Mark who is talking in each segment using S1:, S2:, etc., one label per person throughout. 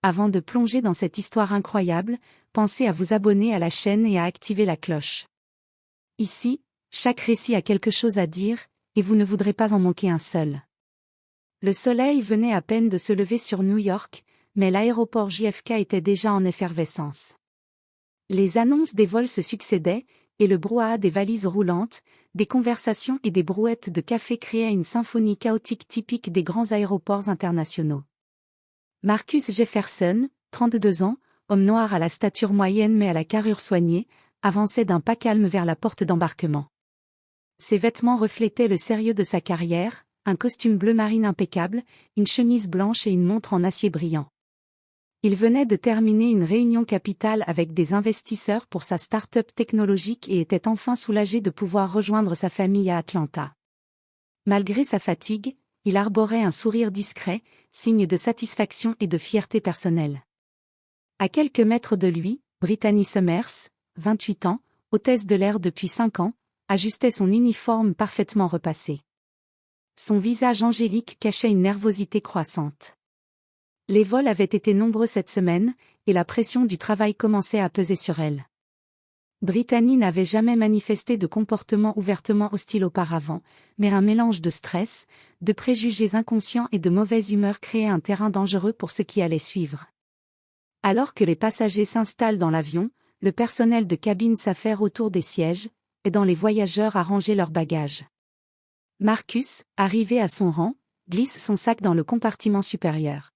S1: Avant de plonger dans cette histoire incroyable, pensez à vous abonner à la chaîne et à activer la cloche. Ici, chaque récit a quelque chose à dire, et vous ne voudrez pas en manquer un seul. Le soleil venait à peine de se lever sur New York, mais l'aéroport JFK était déjà en effervescence. Les annonces des vols se succédaient, et le brouhaha des valises roulantes, des conversations et des brouettes de café créaient une symphonie chaotique typique des grands aéroports internationaux. Marcus Jefferson, 32 ans, homme noir à la stature moyenne mais à la carrure soignée, avançait d'un pas calme vers la porte d'embarquement. Ses vêtements reflétaient le sérieux de sa carrière, un costume bleu marine impeccable, une chemise blanche et une montre en acier brillant. Il venait de terminer une réunion capitale avec des investisseurs pour sa start-up technologique et était enfin soulagé de pouvoir rejoindre sa famille à Atlanta. Malgré sa fatigue, il arborait un sourire discret, signe de satisfaction et de fierté personnelle. À quelques mètres de lui, Brittany Summers, 28 ans, hôtesse de l'air depuis 5 ans, ajustait son uniforme parfaitement repassé. Son visage angélique cachait une nervosité croissante. Les vols avaient été nombreux cette semaine, et la pression du travail commençait à peser sur elle. Brittany n'avait jamais manifesté de comportement ouvertement hostile auparavant, mais un mélange de stress, de préjugés inconscients et de mauvaise humeur créait un terrain dangereux pour ceux qui allaient suivre. Alors que les passagers s'installent dans l'avion, le personnel de cabine s'affaire autour des sièges, aidant les voyageurs à ranger leurs bagages. Marcus, arrivé à son rang, glisse son sac dans le compartiment supérieur.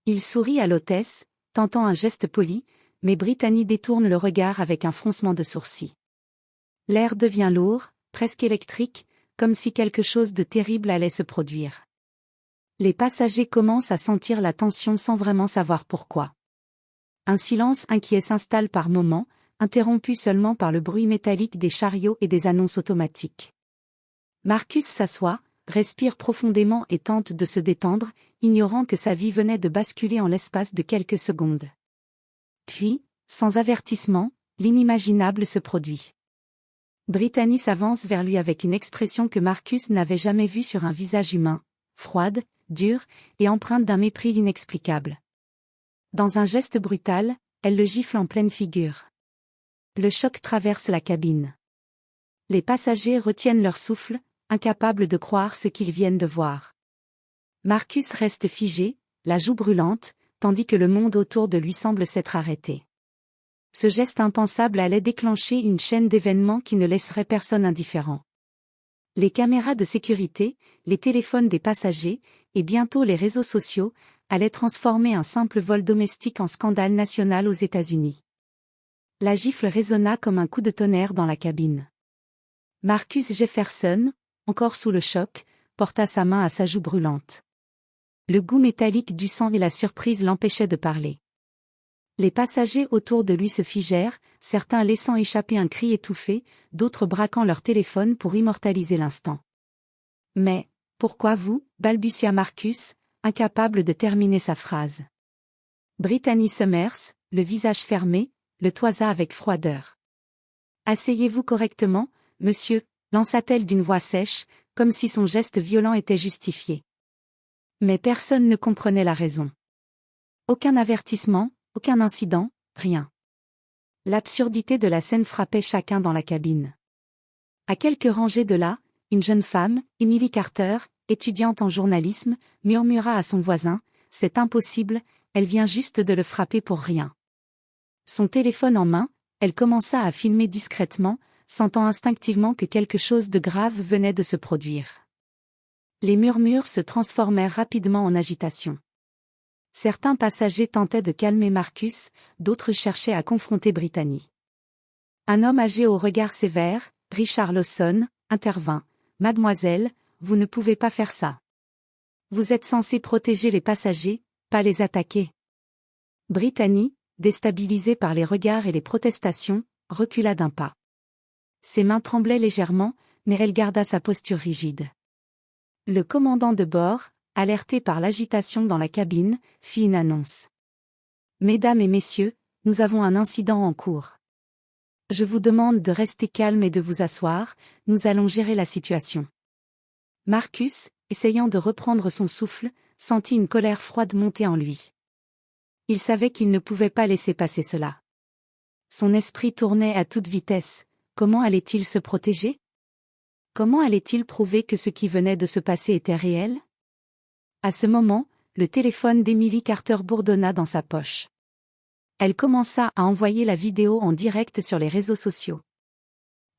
S1: Il sourit à l'hôtesse, tentant un geste poli, mais Brittany détourne le regard avec un froncement de sourcils. L'air devient lourd, presque électrique, comme si quelque chose de terrible allait se produire. Les passagers commencent à sentir la tension sans vraiment savoir pourquoi. Un silence inquiet s'installe par moments, interrompu seulement par le bruit métallique des chariots et des annonces automatiques. Marcus s'assoit, respire profondément et tente de se détendre, ignorant que sa vie venait de basculer en l'espace de quelques secondes. Puis, sans avertissement, l'inimaginable se produit. Brittany s'avance vers lui avec une expression que Marcus n'avait jamais vue sur un visage humain, froide, dure, et empreinte d'un mépris inexplicable. Dans un geste brutal, elle le gifle en pleine figure. Le choc traverse la cabine. Les passagers retiennent leur souffle, incapables de croire ce qu'ils viennent de voir. Marcus reste figé, la joue brûlante, tandis que le monde autour de lui semble s'être arrêté. Ce geste impensable allait déclencher une chaîne d'événements qui ne laisserait personne indifférent. Les caméras de sécurité, les téléphones des passagers, et bientôt les réseaux sociaux, allaient transformer un simple vol domestique en scandale national aux États-Unis. La gifle résonna comme un coup de tonnerre dans la cabine. Marcus Jefferson, encore sous le choc, porta sa main à sa joue brûlante. Le goût métallique du sang et la surprise l'empêchaient de parler. Les passagers autour de lui se figèrent, certains laissant échapper un cri étouffé, d'autres braquant leur téléphone pour immortaliser l'instant. « Mais, pourquoi vous » balbutia Marcus, incapable de terminer sa phrase. Brittany Summers, le visage fermé, le toisa avec froideur. « Asseyez-vous correctement, monsieur » lança-t-elle d'une voix sèche, comme si son geste violent était justifié. Mais personne ne comprenait la raison. Aucun avertissement, aucun incident, rien. L'absurdité de la scène frappait chacun dans la cabine. À quelques rangées de là, une jeune femme, Emily Carter, étudiante en journalisme, murmura à son voisin, « C'est impossible, elle vient juste de le frapper pour rien. » Son téléphone en main, elle commença à filmer discrètement, sentant instinctivement que quelque chose de grave venait de se produire. Les murmures se transformèrent rapidement en agitation. Certains passagers tentaient de calmer Marcus, d'autres cherchaient à confronter Brittany. Un homme âgé au regard sévère, Richard Lawson, intervint. « Mademoiselle, vous ne pouvez pas faire ça. Vous êtes censée protéger les passagers, pas les attaquer. » Brittany, déstabilisée par les regards et les protestations, recula d'un pas. Ses mains tremblaient légèrement, mais elle garda sa posture rigide. Le commandant de bord, alerté par l'agitation dans la cabine, fit une annonce. « Mesdames et messieurs, nous avons un incident en cours. Je vous demande de rester calme et de vous asseoir, nous allons gérer la situation. » Marcus, essayant de reprendre son souffle, sentit une colère froide monter en lui. Il savait qu'il ne pouvait pas laisser passer cela. Son esprit tournait à toute vitesse. Comment allait-il se protéger? Comment allait-il prouver que ce qui venait de se passer était réel? À ce moment, le téléphone d'Emily Carter bourdonna dans sa poche. Elle commença à envoyer la vidéo en direct sur les réseaux sociaux.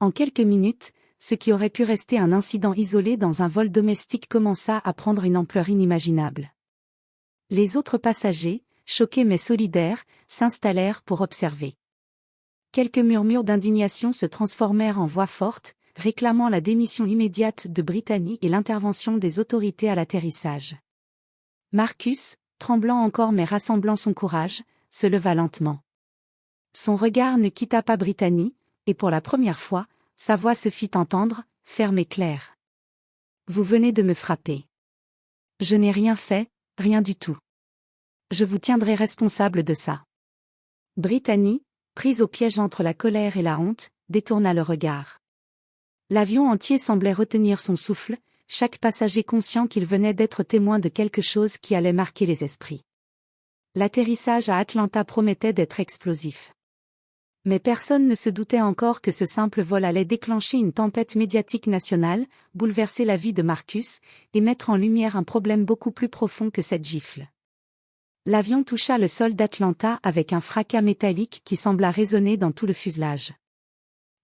S1: En quelques minutes, ce qui aurait pu rester un incident isolé dans un vol domestique commença à prendre une ampleur inimaginable. Les autres passagers, choqués mais solidaires, s'installèrent pour observer. Quelques murmures d'indignation se transformèrent en voix fortes, réclamant la démission immédiate de Brittany et l'intervention des autorités à l'atterrissage. Marcus, tremblant encore mais rassemblant son courage, se leva lentement. Son regard ne quitta pas Brittany, et pour la première fois, sa voix se fit entendre, ferme et claire. « Vous venez de me frapper. Je n'ai rien fait, rien du tout. Je vous tiendrai responsable de ça. » Brittany, prise au piège entre la colère et la honte, détourna le regard. L'avion entier semblait retenir son souffle, chaque passager conscient qu'il venait d'être témoin de quelque chose qui allait marquer les esprits. L'atterrissage à Atlanta promettait d'être explosif. Mais personne ne se doutait encore que ce simple vol allait déclencher une tempête médiatique nationale, bouleverser la vie de Marcus, et mettre en lumière un problème beaucoup plus profond que cette gifle. L'avion toucha le sol d'Atlanta avec un fracas métallique qui sembla résonner dans tout le fuselage.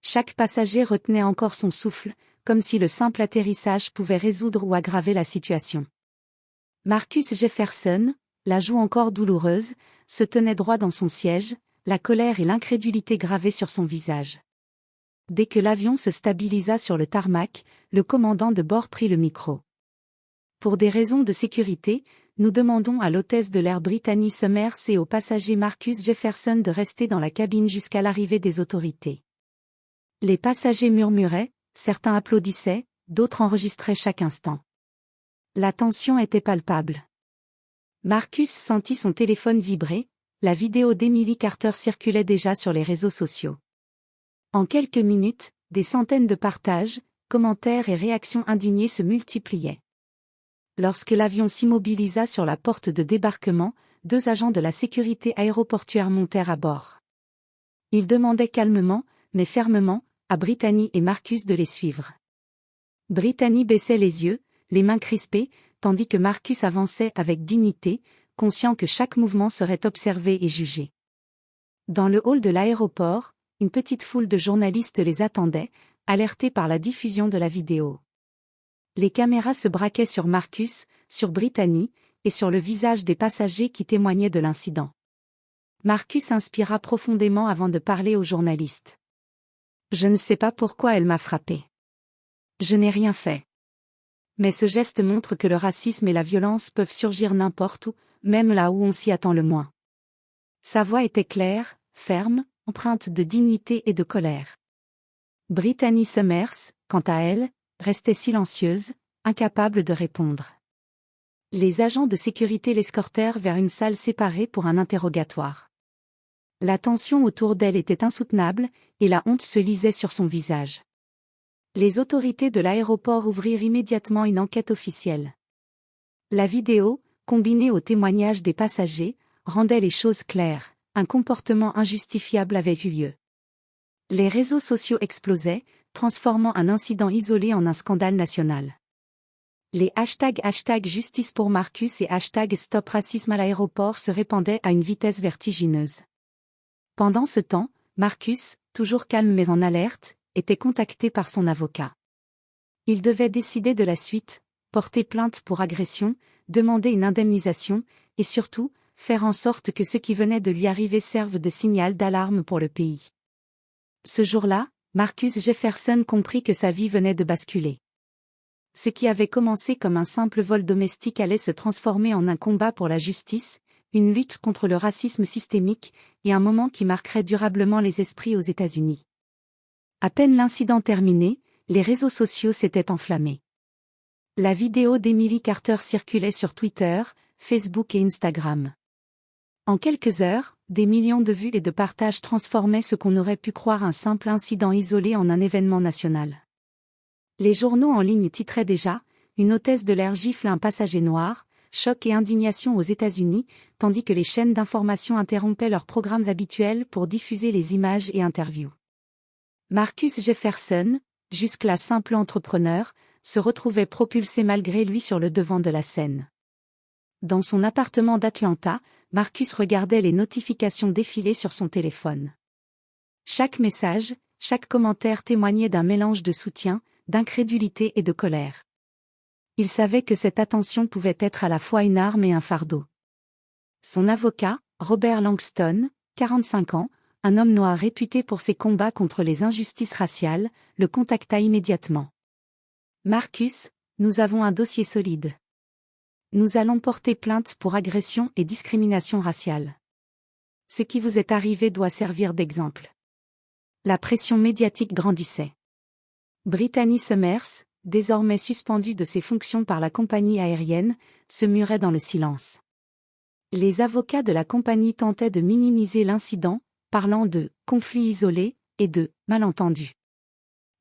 S1: Chaque passager retenait encore son souffle, comme si le simple atterrissage pouvait résoudre ou aggraver la situation. Marcus Jefferson, la joue encore douloureuse, se tenait droit dans son siège, la colère et l'incrédulité gravées sur son visage. Dès que l'avion se stabilisa sur le tarmac, le commandant de bord prit le micro. Pour des raisons de sécurité, nous demandons à l'hôtesse de l'air Brittany Summers et au passager Marcus Jefferson de rester dans la cabine jusqu'à l'arrivée des autorités. Les passagers murmuraient, certains applaudissaient, d'autres enregistraient chaque instant. La tension était palpable. Marcus sentit son téléphone vibrer, la vidéo d'Emily Carter circulait déjà sur les réseaux sociaux. En quelques minutes, des centaines de partages, commentaires et réactions indignées se multipliaient. Lorsque l'avion s'immobilisa sur la porte de débarquement, 2 agents de la sécurité aéroportuaire montèrent à bord. Ils demandaient calmement, mais fermement, à Brittany et Marcus de les suivre. Brittany baissait les yeux, les mains crispées, tandis que Marcus avançait avec dignité, conscient que chaque mouvement serait observé et jugé. Dans le hall de l'aéroport, une petite foule de journalistes les attendait, alertés par la diffusion de la vidéo. Les caméras se braquaient sur Marcus, sur Brittany, et sur le visage des passagers qui témoignaient de l'incident. Marcus inspira profondément avant de parler aux journalistes. « Je ne sais pas pourquoi elle m'a frappé. Je n'ai rien fait. Mais ce geste montre que le racisme et la violence peuvent surgir n'importe où, même là où on s'y attend le moins. » Sa voix était claire, ferme, empreinte de dignité et de colère. Brittany Summers, quant à elle, restait silencieuse, incapable de répondre. Les agents de sécurité l'escortèrent vers une salle séparée pour un interrogatoire. La tension autour d'elle était insoutenable, et la honte se lisait sur son visage. Les autorités de l'aéroport ouvrirent immédiatement une enquête officielle. La vidéo, combinée aux témoignages des passagers, rendait les choses claires, un comportement injustifiable avait eu lieu. Les réseaux sociaux explosaient, transformant un incident isolé en un scandale national. Les hashtags Justice pour Marcus et #Stop Racisme à l'aéroport se répandaient à une vitesse vertigineuse. Pendant ce temps, Marcus, toujours calme mais en alerte, était contacté par son avocat. Il devait décider de la suite, porter plainte pour agression, demander une indemnisation, et surtout, faire en sorte que ce qui venait de lui arriver serve de signal d'alarme pour le pays. Ce jour-là, Marcus Jefferson comprit que sa vie venait de basculer. Ce qui avait commencé comme un simple vol domestique allait se transformer en un combat pour la justice, une lutte contre le racisme systémique, et un moment qui marquerait durablement les esprits aux États-Unis. À peine l'incident terminé, les réseaux sociaux s'étaient enflammés. La vidéo d'Emily Carter circulait sur Twitter, Facebook et Instagram. En quelques heures, des millions de vues et de partages transformaient ce qu'on aurait pu croire un simple incident isolé en un événement national. Les journaux en ligne titraient déjà « Une hôtesse de l'air gifle un passager noir », choc et indignation aux États-Unis, tandis que les chaînes d'information interrompaient leurs programmes habituels pour diffuser les images et interviews. Marcus Jefferson, jusque-là simple entrepreneur, se retrouvait propulsé malgré lui sur le devant de la scène. Dans son appartement d'Atlanta, Marcus regardait les notifications défiler sur son téléphone. Chaque message, chaque commentaire témoignait d'un mélange de soutien, d'incrédulité et de colère. Il savait que cette attention pouvait être à la fois une arme et un fardeau. Son avocat, Robert Langston, 45 ans, un homme noir réputé pour ses combats contre les injustices raciales, le contacta immédiatement. « Marcus, nous avons un dossier solide. Nous allons porter plainte pour agression et discrimination raciale. Ce qui vous est arrivé doit servir d'exemple. » La pression médiatique grandissait. Brittany Summers, désormais suspendue de ses fonctions par la compagnie aérienne, se murait dans le silence. Les avocats de la compagnie tentaient de minimiser l'incident, parlant de « conflit isolé » et de « malentendu ».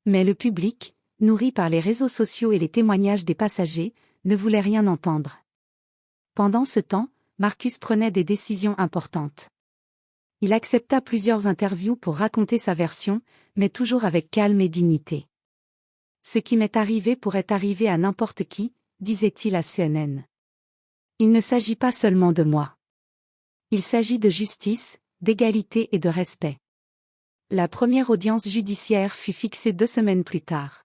S1: Mais le public, nourri par les réseaux sociaux et les témoignages des passagers, ne voulait rien entendre. Pendant ce temps, Marcus prenait des décisions importantes. Il accepta plusieurs interviews pour raconter sa version, mais toujours avec calme et dignité. « Ce qui m'est arrivé pourrait arriver à n'importe qui », disait-il à CNN. « Il ne s'agit pas seulement de moi. Il s'agit de justice, d'égalité et de respect. » La première audience judiciaire fut fixée 2 semaines plus tard.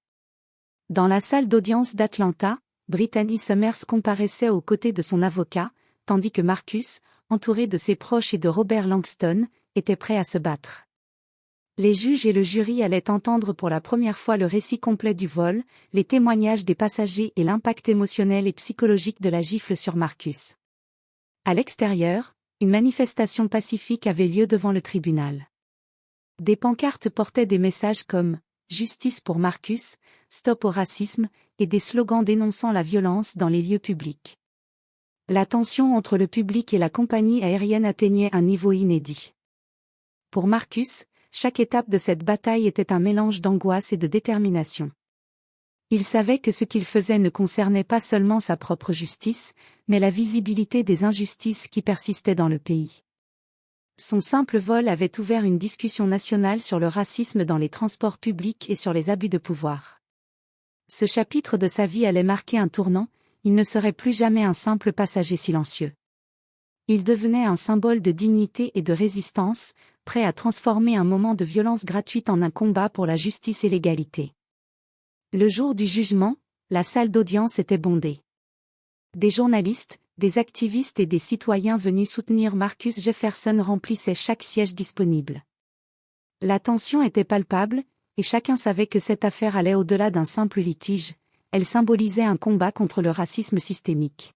S1: Dans la salle d'audience d'Atlanta, Brittany Summers comparaissait aux côtés de son avocat, tandis que Marcus, entouré de ses proches et de Robert Langston, était prêt à se battre. Les juges et le jury allaient entendre pour la première fois le récit complet du vol, les témoignages des passagers et l'impact émotionnel et psychologique de la gifle sur Marcus. À l'extérieur, une manifestation pacifique avait lieu devant le tribunal. Des pancartes portaient des messages comme « Justice pour Marcus »,« Stop au racisme » et des slogans dénonçant la violence dans les lieux publics. La tension entre le public et la compagnie aérienne atteignait un niveau inédit. Pour Marcus, chaque étape de cette bataille était un mélange d'angoisse et de détermination. Il savait que ce qu'il faisait ne concernait pas seulement sa propre justice, mais la visibilité des injustices qui persistaient dans le pays. Son simple vol avait ouvert une discussion nationale sur le racisme dans les transports publics et sur les abus de pouvoir. Ce chapitre de sa vie allait marquer un tournant, il ne serait plus jamais un simple passager silencieux. Il devenait un symbole de dignité et de résistance, prêt à transformer un moment de violence gratuite en un combat pour la justice et l'égalité. Le jour du jugement, la salle d'audience était bondée. Des journalistes, des activistes et des citoyens venus soutenir Marcus Jefferson remplissaient chaque siège disponible. La tension était palpable, et chacun savait que cette affaire allait au-delà d'un simple litige, elle symbolisait un combat contre le racisme systémique.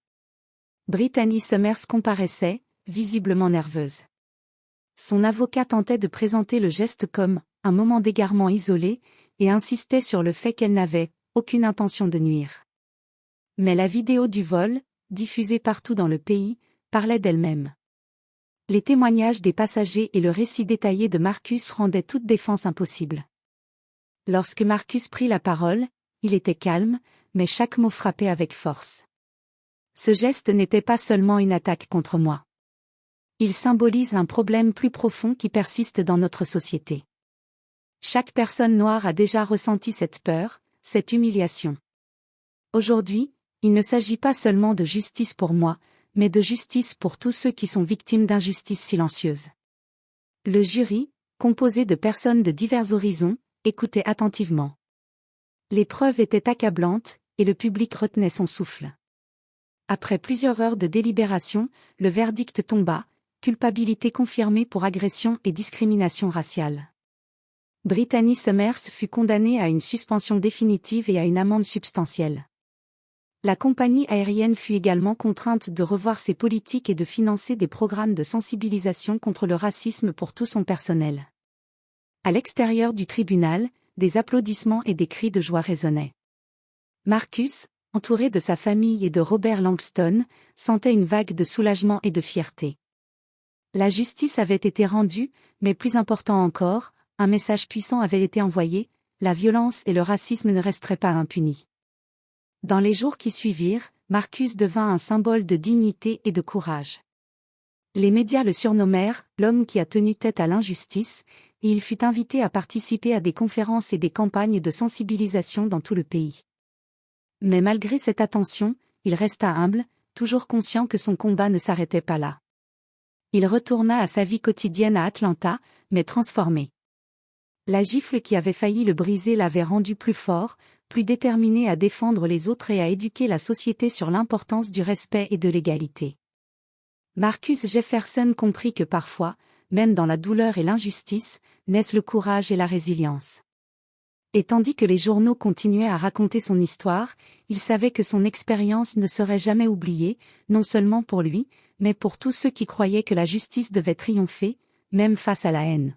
S1: Brittany Summers comparaissait, visiblement nerveuse. Son avocat tentait de présenter le geste comme un moment d'égarement isolé, et insistait sur le fait qu'elle n'avait aucune intention de nuire. Mais la vidéo du vol, diffusée partout dans le pays, parlait d'elle-même. Les témoignages des passagers et le récit détaillé de Marcus rendaient toute défense impossible. Lorsque Marcus prit la parole, il était calme, mais chaque mot frappait avec force. Ce geste n'était pas seulement une attaque contre moi. Il symbolise un problème plus profond qui persiste dans notre société. Chaque personne noire a déjà ressenti cette peur, cette humiliation. Aujourd'hui, il ne s'agit pas seulement de justice pour moi, mais de justice pour tous ceux qui sont victimes d'injustices silencieuses. Le jury, composé de personnes de divers horizons, écoutait attentivement. Les preuves étaient accablantes, et le public retenait son souffle. Après plusieurs heures de délibération, le verdict tomba, culpabilité confirmée pour agression et discrimination raciale. Brittany Summers fut condamnée à une suspension définitive et à une amende substantielle. La compagnie aérienne fut également contrainte de revoir ses politiques et de financer des programmes de sensibilisation contre le racisme pour tout son personnel. À l'extérieur du tribunal, des applaudissements et des cris de joie résonnaient. Marcus, entouré de sa famille et de Robert Langston, sentait une vague de soulagement et de fierté. La justice avait été rendue, mais plus important encore, un message puissant avait été envoyé, la violence et le racisme ne resteraient pas impunis. Dans les jours qui suivirent, Marcus devint un symbole de dignité et de courage. Les médias le surnommèrent « l'homme qui a tenu tête à l'injustice », et il fut invité à participer à des conférences et des campagnes de sensibilisation dans tout le pays. Mais malgré cette attention, il resta humble, toujours conscient que son combat ne s'arrêtait pas là. Il retourna à sa vie quotidienne à Atlanta, mais transformé. La gifle qui avait failli le briser l'avait rendu plus fort, plus déterminé à défendre les autres et à éduquer la société sur l'importance du respect et de l'égalité. Marcus Jefferson comprit que parfois, même dans la douleur et l'injustice, naissent le courage et la résilience. Et tandis que les journaux continuaient à raconter son histoire, il savait que son expérience ne serait jamais oubliée, non seulement pour lui, mais pour tous ceux qui croyaient que la justice devait triompher, même face à la haine.